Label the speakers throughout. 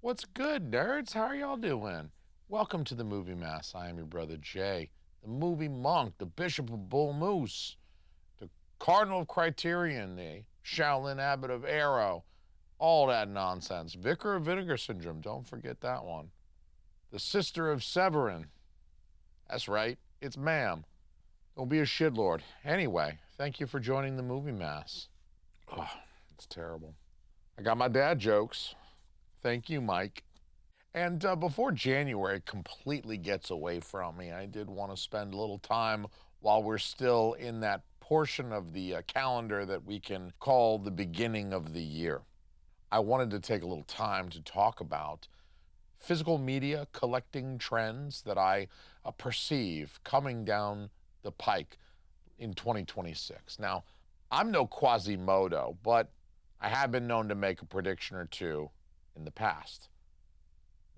Speaker 1: What's good, nerds? How are y'all doing? Welcome to the Movie Mass. I am your brother Jay, the movie monk, the Bishop of Bull Moose, the Cardinal of Criterion, the Shaolin Abbot of Arrow, all that nonsense. Vicar of Vinegar Syndrome, don't forget that one. The Sister of Severin. That's right, it's ma'am. Don't be a shitlord. Anyway, thank you for joining the Movie Mass. Oh, it's terrible. I got my dad jokes. Thank you, Mike. And before January completely gets away from me, I did want to spend a little time while we're still in that portion of the calendar that we can call the beginning of the year. I wanted to take a little time to talk about physical media collecting trends that I perceive coming down the pike in 2026. Now, I'm no Quasimodo, but I have been known to make a prediction or two in the past.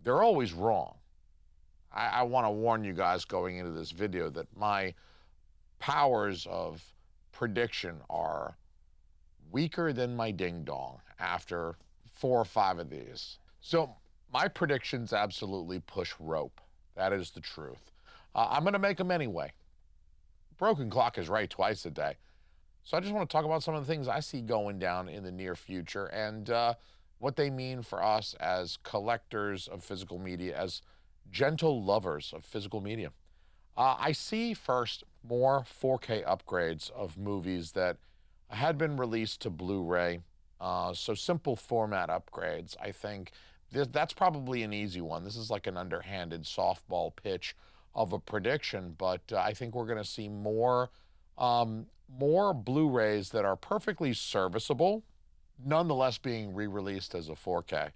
Speaker 1: They're always wrong. I want to warn you guys going into this video that my powers of prediction are weaker than my ding dong after 4 or 5 of these. So my predictions absolutely push rope. That is the truth. I'm going to make them anyway. Broken clock is right twice a day. So I just want to talk about some of the things I see going down in the near future and what they mean for us as collectors of physical media, as gentle lovers of physical media. I see first more 4K upgrades of movies that had been released to Blu-ray. So simple format upgrades. I think that's probably an easy one. This is like an underhanded softball pitch of a prediction, but I think we're going to see more Blu-rays that are perfectly serviceable, nonetheless being re-released as a 4K.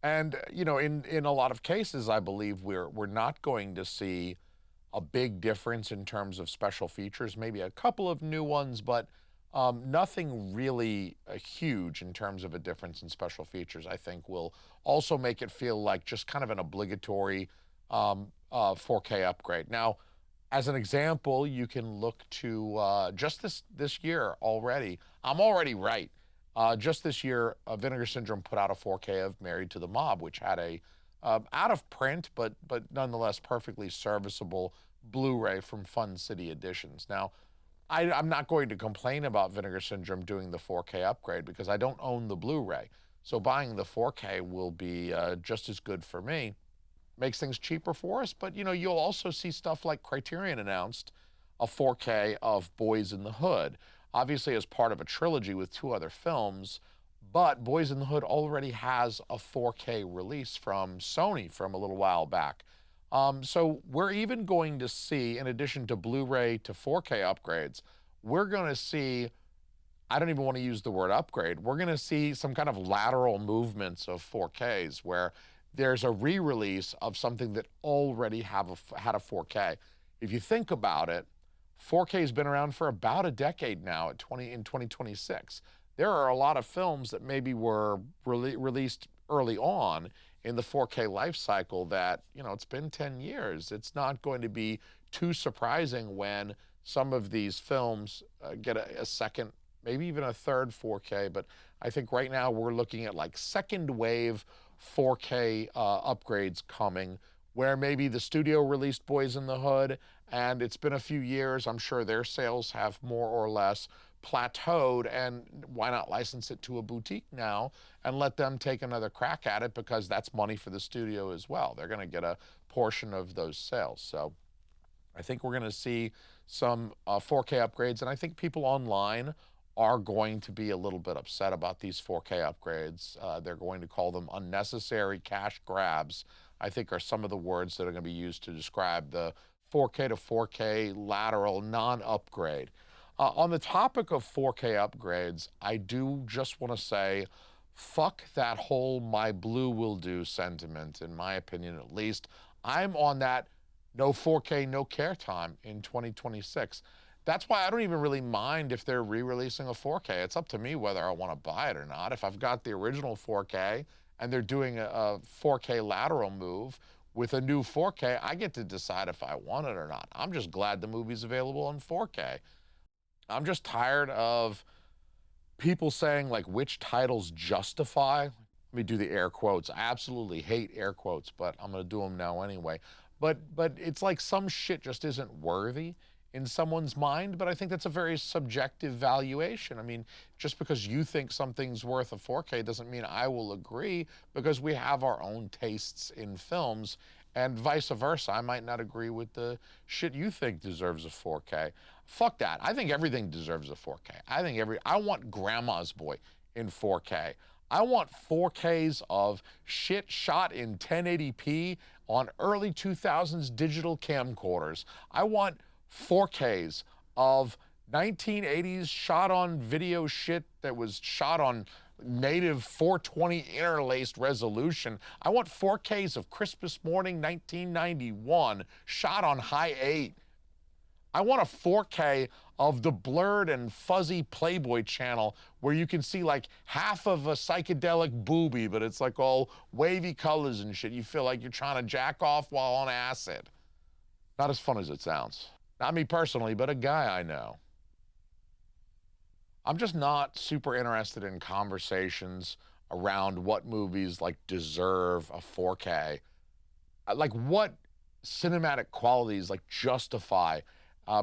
Speaker 1: And in a lot of cases, I believe we're not going to see a big difference in terms of special features. Maybe a couple of new ones, but nothing really huge in terms of a difference in special features. I think will also make it feel like just kind of an obligatory 4K upgrade. Now, as an example, you can look to just this year already. I'm already right. Just this year, Vinegar Syndrome put out a 4K of Married to the Mob, which had a out of print but nonetheless perfectly serviceable Blu-ray from Fun City Editions. Now, I'm not going to complain about Vinegar Syndrome doing the 4K upgrade because I don't own the Blu-ray. So buying the 4K will be just as good for me. Makes things cheaper for us, but you'll also see stuff like Criterion announced a 4K of Boys in the Hood, obviously as part of a trilogy with 2 other films, but Boys in the Hood already has a 4K release from Sony from a little while back. So we're even going to see, in addition to Blu-ray to 4K upgrades, we're going to see, I don't even want to use the word upgrade, we're going to see some kind of lateral movements of 4Ks where there's a re-release of something that already had a 4K. If you think about it, 4K has been around for about a decade now in 2026. There are a lot of films that maybe were released early on in the 4K life cycle that, it's been 10 years. It's not going to be too surprising when some of these films get a second, maybe even a third 4K. But I think right now we're looking at like second wave 4K upgrades coming, where maybe the studio released Boys in the Hood and it's been a few years. I'm sure their sales have more or less plateaued, and why not license it to a boutique now and let them take another crack at it, because that's money for the studio as well. They're going to get a portion of those sales. So I think we're going to see some 4K upgrades, and I think people online are going to be a little bit upset about these 4K upgrades. They're going to call them unnecessary cash grabs, I think are some of the words that are going to be used to describe the 4K to 4K lateral non-upgrade. On the topic of 4K upgrades, I do just want to say, fuck that whole my blue will do sentiment, in my opinion at least. I'm on that no 4K, no care time in 2026. That's why I don't even really mind if they're re-releasing a 4K. It's up to me whether I want to buy it or not. If I've got the original 4K and they're doing a 4K lateral move with a new 4K, I get to decide if I want it or not. I'm just glad the movie's available in 4K. I'm just tired of people saying like which titles justify. Let me do the air quotes. I absolutely hate air quotes, but I'm going to do them now anyway. But it's like some shit just isn't worthy in someone's mind, but I think that's a very subjective valuation. I mean, just because you think something's worth a 4K doesn't mean I will agree, because we have our own tastes in films, and vice versa. I might not agree with the shit you think deserves a 4K. Fuck that. I think everything deserves a 4K. I want Grandma's Boy in 4K. I want 4Ks of shit shot in 1080p on early 2000s digital camcorders. I want 4Ks of 1980s shot on video shit that was shot on native 420 interlaced resolution. I want 4Ks of Christmas morning 1991 shot on high 8. I want a 4K of the blurred and fuzzy Playboy channel where you can see like half of a psychedelic boobie, but it's like all wavy colors and shit. You feel like you're trying to jack off while on acid. Not as fun as it sounds. Not me personally, but a guy I know. I'm just not super interested in conversations around what movies like deserve a 4K. Like what cinematic qualities like justify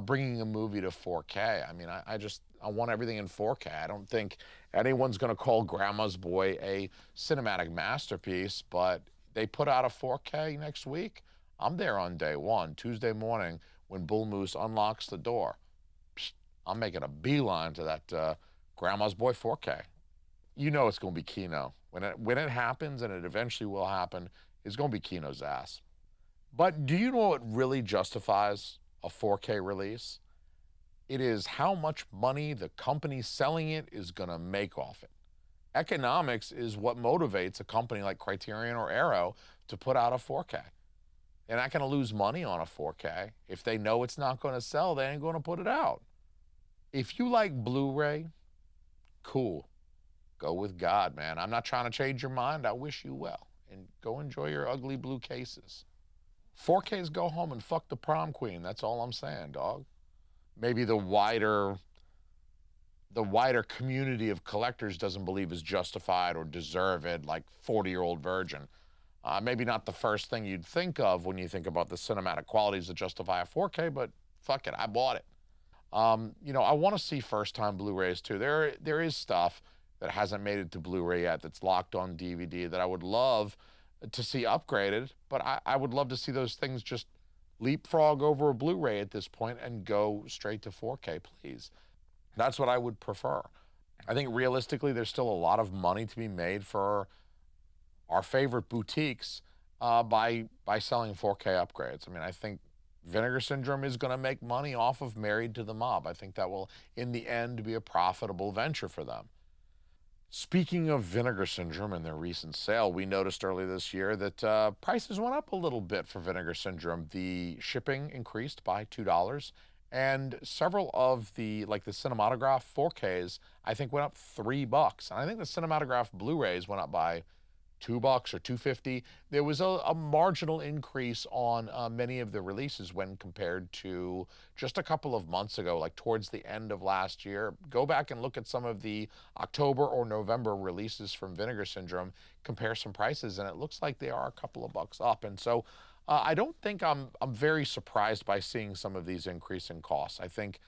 Speaker 1: bringing a movie to 4K. I mean, I want everything in 4K. I don't think anyone's going to call Grandma's Boy a cinematic masterpiece, but they put out a 4K next week. I'm there on day one, Tuesday morning, when Bull Moose unlocks the door. Psst, I'm making a beeline to that Grandma's Boy 4K. You know it's going to be Kino. When it happens, and it eventually will happen, it's going to be Kino's ass. But do you know what really justifies a 4K release? It is how much money the company selling it is going to make off it. Economics is what motivates a company like Criterion or Arrow to put out a 4K. They're not going to lose money on a 4K. If they know it's not going to sell, they ain't going to put it out. If you like Blu-ray, cool. Go with God, man. I'm not trying to change your mind. I wish you well. And go enjoy your ugly blue cases. 4Ks go home and fuck the prom queen. That's all I'm saying, dog. Maybe the wider community of collectors doesn't believe is justified or deserve it, like 40-year-old virgin. Maybe not the first thing you'd think of when you think about the cinematic qualities that justify a 4K, but fuck it, I bought it. I want to see first-time Blu-rays too. There is stuff that hasn't made it to Blu-ray yet that's locked on DVD that I would love to see upgraded, but I would love to see those things just leapfrog over a Blu-ray at this point and go straight to 4K, please. That's what I would prefer. I think realistically, there's still a lot of money to be made for our favorite boutiques by selling 4K upgrades. I mean, I think Vinegar Syndrome is going to make money off of Married to the Mob. I think that will, in the end, be a profitable venture for them. Speaking of Vinegar Syndrome and their recent sale, we noticed earlier this year that prices went up a little bit for Vinegar Syndrome. The shipping increased by $2, and several of the Cinematograph 4Ks, I think, went up $3. And I think the Cinematograph Blu-rays went up by $2 or $2.50. There was a marginal increase on many of the releases when compared to just a couple of months ago, like towards the end of last year. Go back and look at some of the October or November releases from Vinegar Syndrome, compare some prices, and it looks like they are a couple of bucks up. And so I don't think I'm very surprised by seeing some of these increasing costs. I think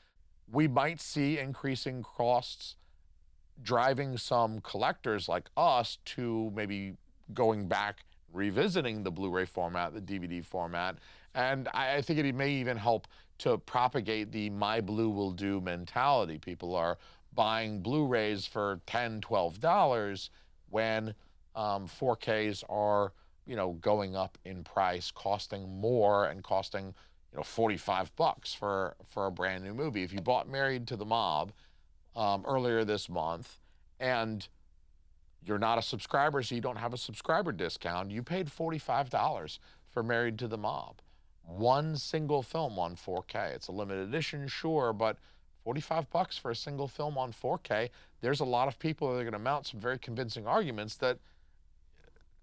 Speaker 1: we might see increasing costs driving some collectors like us to maybe going back, revisiting the Blu-ray format, the DVD format, and I think it may even help to propagate the my Blue will do mentality. People are buying Blu-rays for $10, $12 when 4Ks are, going up in price, costing more and costing, $45 for a brand new movie. If you bought Married to the Mob earlier this month, and you're not a subscriber, so you don't have a subscriber discount, you paid $45 for Married to the Mob. One single film on 4K. It's a limited edition, sure, but $45 for a single film on 4K. There's a lot of people that are going to mount some very convincing arguments that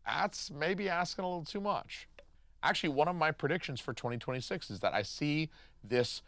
Speaker 1: that's maybe asking a little too much. Actually, one of my predictions for 2026 is that I see this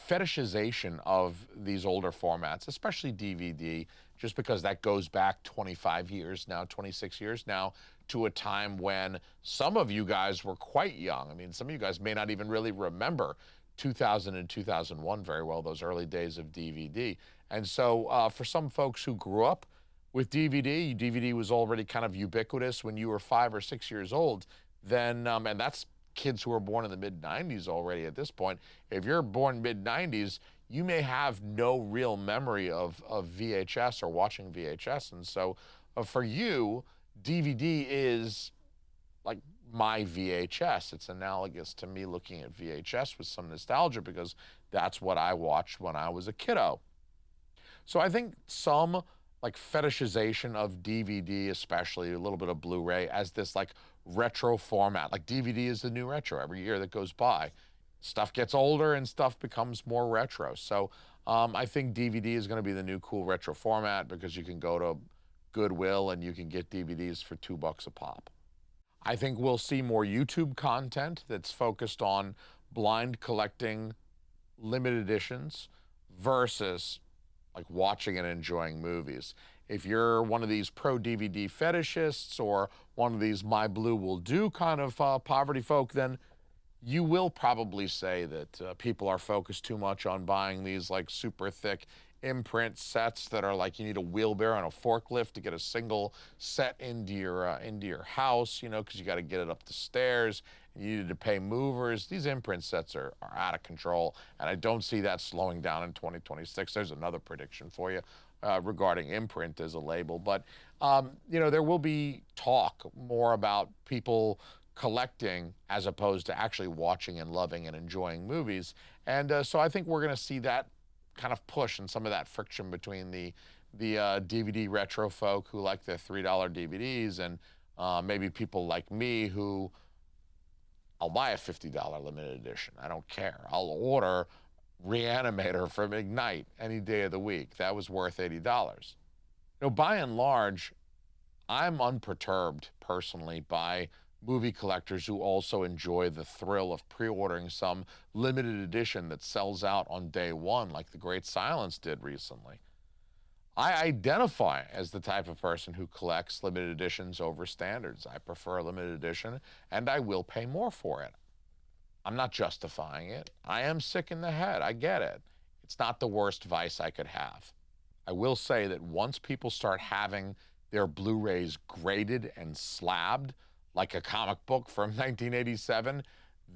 Speaker 1: fetishization of these older formats, especially DVD, just because that goes back 25 years now, 26 years now, to a time when some of you guys were quite young. I mean, some of you guys may not even really remember 2000 and 2001 very well, those early days of DVD. And so for some folks who grew up with DVD, DVD was already kind of ubiquitous when you were 5 or 6 years old. Then, and that's kids who were born in the mid 90s already at this point. If you're born mid 90s, you may have no real memory of VHS or watching VHS. And so for you, DVD is like my VHS. It's analogous to me looking at VHS with some nostalgia because that's what I watched when I was a kiddo. So I think some like fetishization of DVD, especially a little bit of Blu-ray, as this like retro format. Like DVD is the new retro every year that goes by. Stuff gets older and stuff becomes more retro. So I think DVD is going to be the new cool retro format because you can go to Goodwill and you can get DVDs for $2 a pop. I think we'll see more YouTube content that's focused on blind collecting limited editions versus like watching and enjoying movies. If you're one of these pro DVD fetishists or one of these my blue will do kind of poverty folk, then you will probably say that people are focused too much on buying these like super thick imprint sets that are like you need a wheelbarrow and a forklift to get a single set into your house, you know, because you got to get it up the stairs. You needed to pay movers. These imprint sets are out of control, and I don't see that slowing down in 2026. There's another prediction for you regarding imprint as a label, but you know, there will be talk more about people collecting as opposed to actually watching and loving and enjoying movies. And so I think we're going to see that kind of push and some of that friction between the DVD retro folk who like their $3 DVDs and maybe people like me who I'll buy a $50 limited edition. I don't care. I'll order Reanimator from Ignite any day of the week. That was worth $80. You know, by and large, I'm unperturbed personally by movie collectors who also enjoy the thrill of pre-ordering some limited edition that sells out on day one, like The Great Silence did recently. I identify as the type of person who collects limited editions over standards. I prefer a limited edition, and I will pay more for it. I'm not justifying it. I am sick in the head. I get it. It's not the worst vice I could have. I will say that once people start having their Blu-rays graded and slabbed, like a comic book from 1987,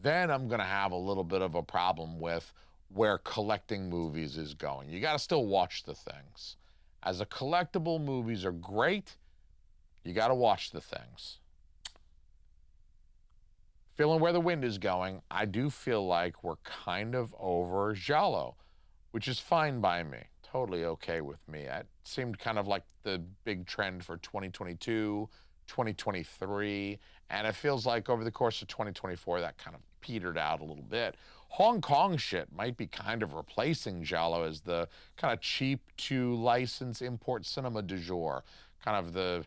Speaker 1: then I'm going to have a little bit of a problem with where collecting movies is going. You got to still watch the things. As a collectible, movies are great. You got to watch the things. Feeling where the wind is going, I do feel like we're kind of over Giallo, which is fine by me. Totally okay with me. It seemed kind of like the big trend for 2022, 2023, and it feels like over the course of 2024 that kind of petered out a little bit. Hong Kong shit might be kind of replacing Giallo as the kind of cheap to license import cinema du jour. Kind of the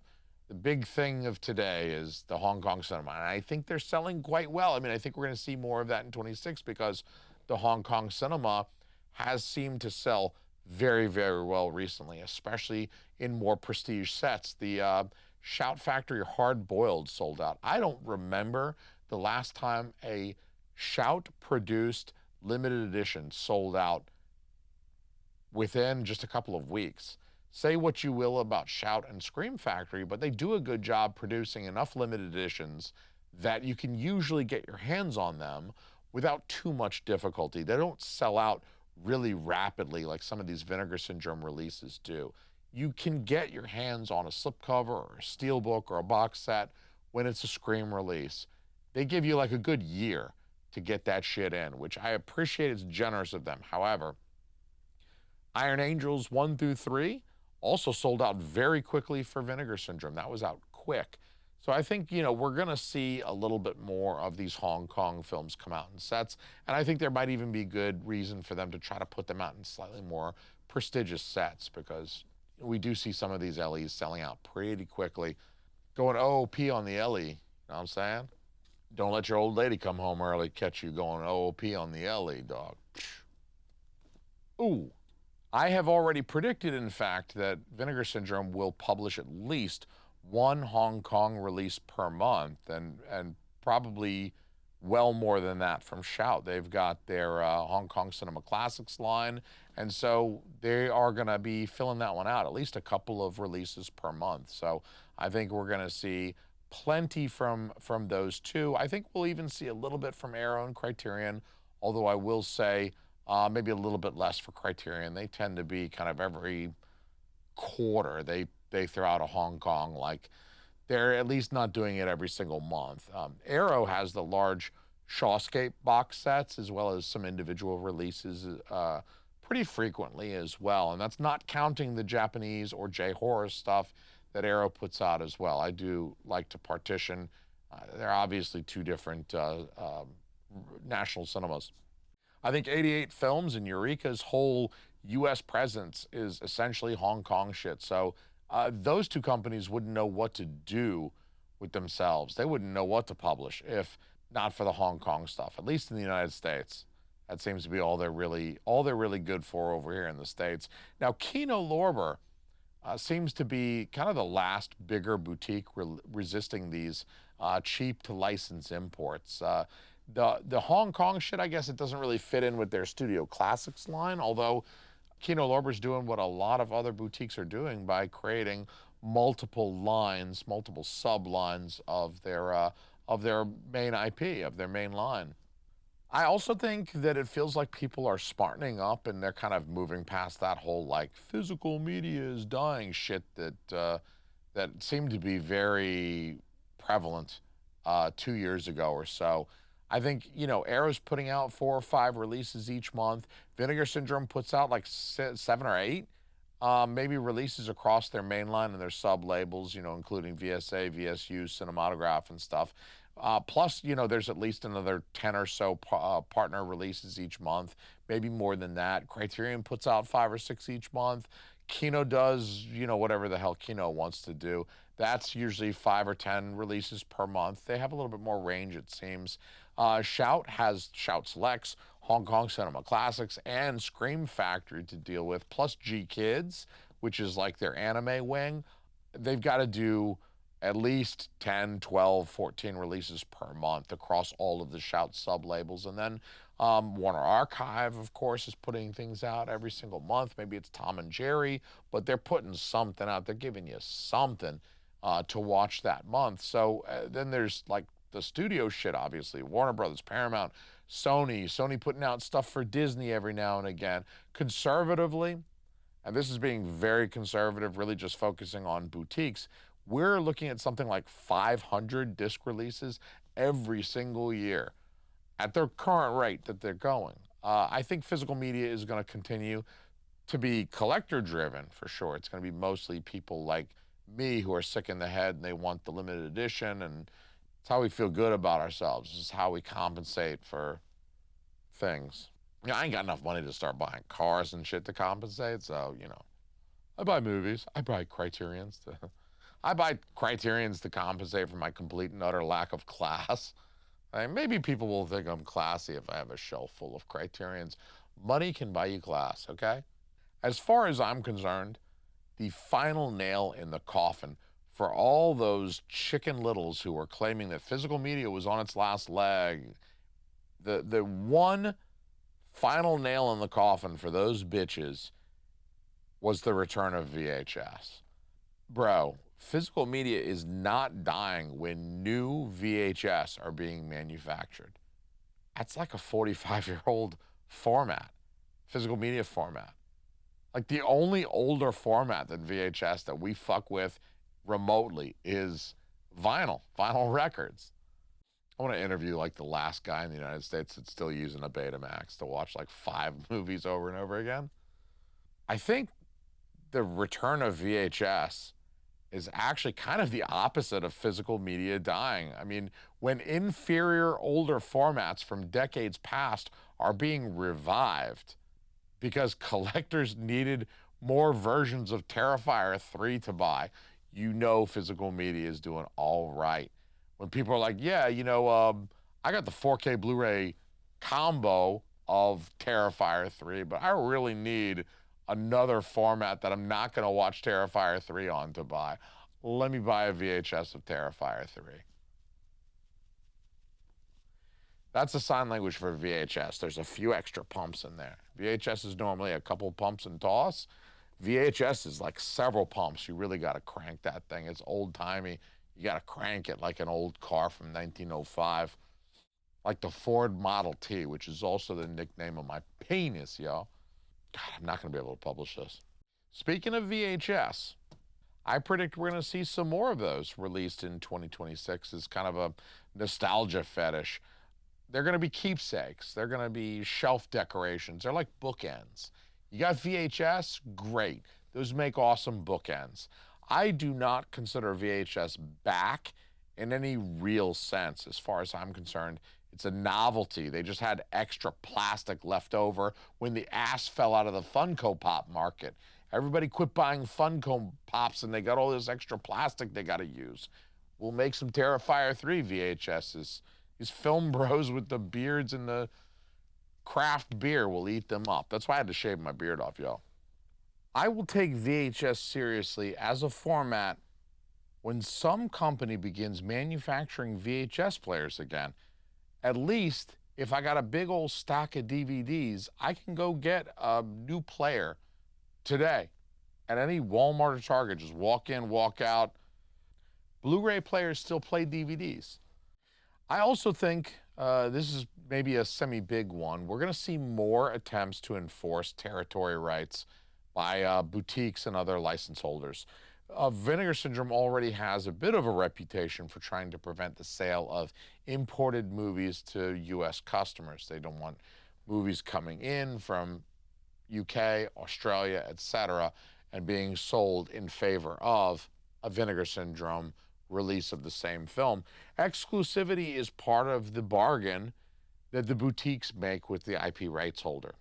Speaker 1: big thing of today is the Hong Kong cinema, and I think they're selling quite well. I mean, I think we're going to see more of that in 26 because the Hong Kong cinema has seemed to sell very, very well recently, especially in more prestige sets. The Shout Factory Hard Boiled sold out. I don't remember the last time a Shout produced limited edition sold out within just a couple of weeks. Say what you will about Shout and Scream Factory, but they do a good job producing enough limited editions that you can usually get your hands on them without too much difficulty. They don't sell out really rapidly like some of these Vinegar Syndrome releases do. You can get your hands on a slipcover or a steelbook or a box set when it's a Scream release. They give you like a good year to get that shit in, which I appreciate. It's generous of them. However, Iron Angels 1 through 3 also sold out very quickly for Vinegar Syndrome. That was out quick. So I think, you know, we're going to see a little bit more of these Hong Kong films come out in sets. And I think there might even be good reason for them to try to put them out in slightly more prestigious sets because we do see some of these LEs selling out pretty quickly. Going OOP on the LE, you know what I'm saying? Don't let your old lady come home early, catch you going OOP on the LE, dog. Ooh, I have already predicted, in fact, that Vinegar Syndrome will publish at least one Hong Kong release per month, and probably well more than that from Shout. They've got their Hong Kong Cinema Classics line, and so they are going to be filling that one out, at least a couple of releases per month. So I think we're going to see plenty from those two. I think we'll even see a little bit from Arrow and Criterion, although I will say maybe a little bit less for Criterion. They tend to be kind of every quarter they throw out a Hong Kong. Like they're at least not doing it every single month. Arrow has the large Shawscape box sets as well as some individual releases pretty frequently as well, and that's not counting the Japanese or J-horror stuff that Arrow puts out as well. I do like to partition. They're obviously two different national cinemas. I think 88 Films and Eureka's whole U.S. presence is essentially Hong Kong shit. So those two companies wouldn't know what to do with themselves. They wouldn't know what to publish if not for the Hong Kong stuff. At least in the United States, that seems to be all they're really good for over here in the States. Now, Kino Lorber seems to be kind of the last bigger boutique resisting these cheap to license imports. The Hong Kong shit, I guess it doesn't really fit in with their Studio Classics line, although Kino Lorber's doing what a lot of other boutiques are doing by creating multiple lines, multiple sublines of their main IP, of their main line. I also think that it feels like people are smartening up and they're kind of moving past that whole like physical media is dying shit that seemed to be very prevalent 2 years ago or so. I think Arrow's putting out 4 or 5 releases each month. Vinegar Syndrome puts out like 7 or 8, maybe releases across their main line and their sub labels, including VSA, VSU, Cinematograph, and stuff. Plus, there's at least another 10 or so partner releases each month, maybe more than that. Criterion puts out 5 or 6 each month. Kino does, whatever the hell Kino wants to do. That's usually 5 or 10 releases per month. They have a little bit more range, it seems. Shout has Shout Selects, Hong Kong Cinema Classics, and Scream Factory to deal with, plus G Kids, which is like their anime wing. They've got to do at least 10, 12, 14 releases per month across all of the Shout sub-labels. And then Warner Archive, of course, is putting things out every single month. Maybe it's Tom and Jerry, but they're putting something out. They're giving you something to watch that month. So then there's like the studio shit, obviously. Warner Brothers, Paramount, Sony putting out stuff for Disney every now and again. Conservatively, and this is being very conservative, really just focusing on boutiques, we're looking at something like 500 disc releases every single year at their current rate that they're going. I think physical media is going to continue to be collector driven for sure. It's going to be mostly people like me who are sick in the head and they want the limited edition, and it's how we feel good about ourselves. It's how we compensate for things. I ain't got enough money to start buying cars and shit to compensate, so I buy movies. I buy Criterions to I buy Criterions to compensate for my complete and utter lack of class. Maybe people will think I'm classy if I have a shelf full of Criterions. Money can buy you class, okay? As far as I'm concerned, the final nail in the coffin for all those chicken littles who were claiming that physical media was on its last leg, the one final nail in the coffin for those bitches was the return of VHS. Bro, physical media is not dying when new VHS are being manufactured. That's like a 45-year-old format, physical media format. Like the only older format than VHS that we fuck with remotely is vinyl records. I want to interview like the last guy in the United States that's still using a Betamax to watch like 5 movies over and over again. I think the return of VHS is actually kind of the opposite of physical media dying. I mean, when inferior older formats from decades past are being revived because collectors needed more versions of Terrifier 3 to buy, physical media is doing all right. When people are like, yeah, I got the 4K Blu-ray combo of Terrifier 3, but I really need another format that I'm not going to watch Terrifier 3 on to buy. Let me buy a VHS of Terrifier 3. That's the sign language for VHS. There's a few extra pumps in there. VHS is normally a couple pumps and toss. VHS is like several pumps. You really got to crank that thing. It's old timey. You got to crank it like an old car from 1905, like the Ford Model T, which is also the nickname of my penis, yo. God, I'm not going to be able to publish this. Speaking of VHS, I predict we're going to see some more of those released in 2026 as kind of a nostalgia fetish. They're going to be keepsakes. They're going to be shelf decorations. They're like bookends. You got VHS? Great. Those make awesome bookends. I do not consider VHS back in any real sense as far as I'm concerned. It's a novelty. They just had extra plastic left over when the ass fell out of the Funko Pop market. Everybody quit buying Funko Pops and they got all this extra plastic they got to use. We'll make some Terrifier 3 VHSs. These film bros with the beards and the craft beer will eat them up. That's why I had to shave my beard off, y'all. I will take VHS seriously as a format when some company begins manufacturing VHS players again. At least if I got a big old stack of DVDs, I can go get a new player today at any Walmart or Target. Just walk in, walk out. Blu-ray players still play DVDs. I also think this is maybe a semi-big one. We're going to see more attempts to enforce territory rights by boutiques and other license holders. Vinegar Syndrome already has a bit of a reputation for trying to prevent the sale of imported movies to U.S. customers. They don't want movies coming in from UK, Australia, etc., and being sold in favor of a Vinegar Syndrome release of the same film. Exclusivity is part of the bargain that the boutiques make with the IP rights holder.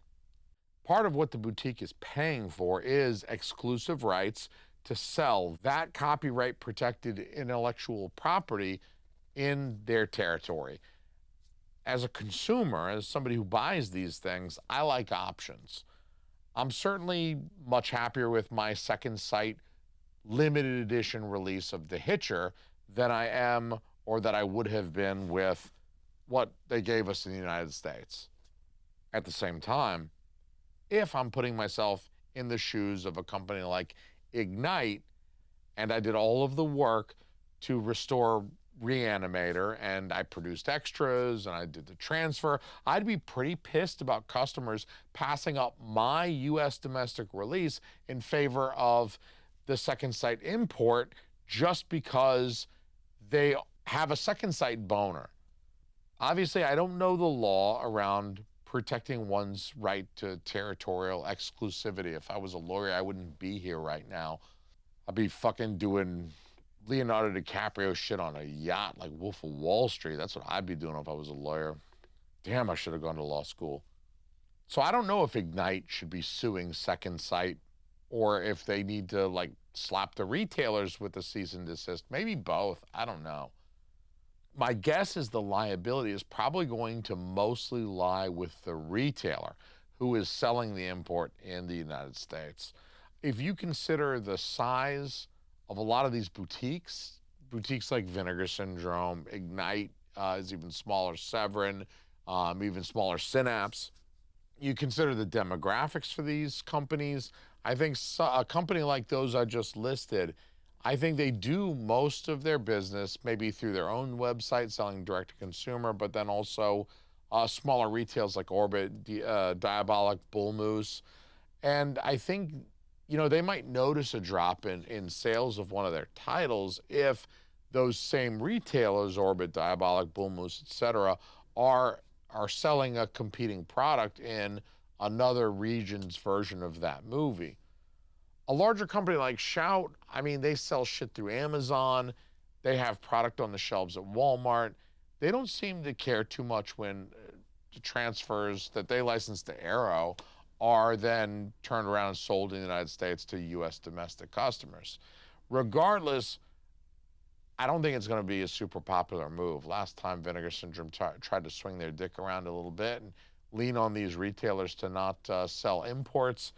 Speaker 1: Part of what the boutique is paying for is exclusive rights to sell that copyright protected intellectual property in their territory. As a consumer, as somebody who buys these things, I like options. I'm certainly much happier with my Second Sight limited edition release of The Hitcher than I am or that I would have been with what they gave us in the United States. At the same time, if I'm putting myself in the shoes of a company like Ignite and I did all of the work to restore Reanimator and I produced extras and I did the transfer, I'd be pretty pissed about customers passing up my US domestic release in favor of the Second Sight import just because they have a Second Sight boner. Obviously, I don't know the law around protecting one's right to territorial exclusivity. If I was a lawyer, I wouldn't be here right now. I'd be fucking doing Leonardo DiCaprio shit on a yacht like Wolf of Wall Street. That's what I'd be doing if I was a lawyer. Damn, I should have gone to law school. So I don't know if Ignite should be suing Second Sight or if they need to like slap the retailers with a cease and desist. Maybe both. I don't know. My guess is the liability is probably going to mostly lie with the retailer who is selling the import in the United States. If you consider the size of a lot of these boutiques, boutiques like Vinegar Syndrome, Ignite is even smaller, Severin, even smaller Synapse. You consider the demographics for these companies. I think a company like those I just listed, I think they do most of their business maybe through their own website selling direct to consumer, but then also smaller retails like Orbit, Diabolic, Bull Moose. And I think, you know, they might notice a drop in sales of one of their titles if those same retailers, Orbit, Diabolic, Bull Moose, etc., are selling a competing product in another region's version of that movie. A larger company like Shout, I mean, they sell shit through Amazon. They have product on the shelves at Walmart. They don't seem to care too much when the transfers that they license to Arrow are then turned around and sold in the United States to U.S. domestic customers. Regardless, I don't think it's going to be a super popular move. Last time Vinegar Syndrome tried to swing their dick around a little bit and lean on these retailers to not sell imports,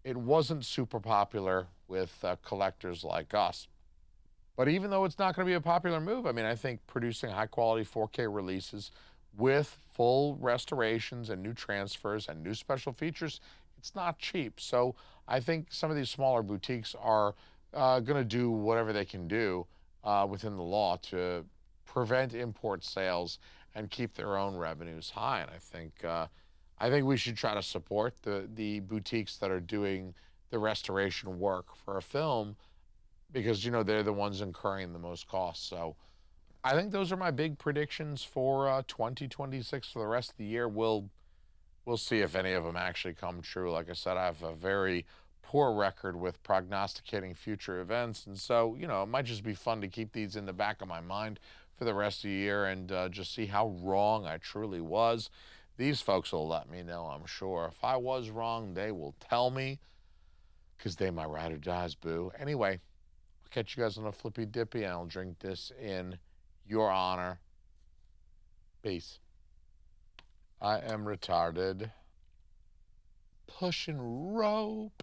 Speaker 1: it wasn't super popular with collectors like us. But even though it's not going to be a popular move, I mean, I think producing high quality 4K releases with full restorations and new transfers and new special features, it's not cheap. So I think some of these smaller boutiques are going to do whatever they can do within the law to prevent import sales and keep their own revenues high. And I think we should try to support the boutiques that are doing the restoration work for a film because they're the ones incurring the most costs. So I think those are my big predictions for 2026 for the rest of the year. We'll see if any of them actually come true. Like I said, I have a very poor record with prognosticating future events, and so it might just be fun to keep these in the back of my mind for the rest of the year and just see how wrong I truly was. These folks will let me know, I'm sure. If I was wrong, they will tell me because they my ride or dies, boo. Anyway, I'll catch you guys on a flippy dippy, and I'll drink this in your honor. Peace. I am retarded. Pushing rope.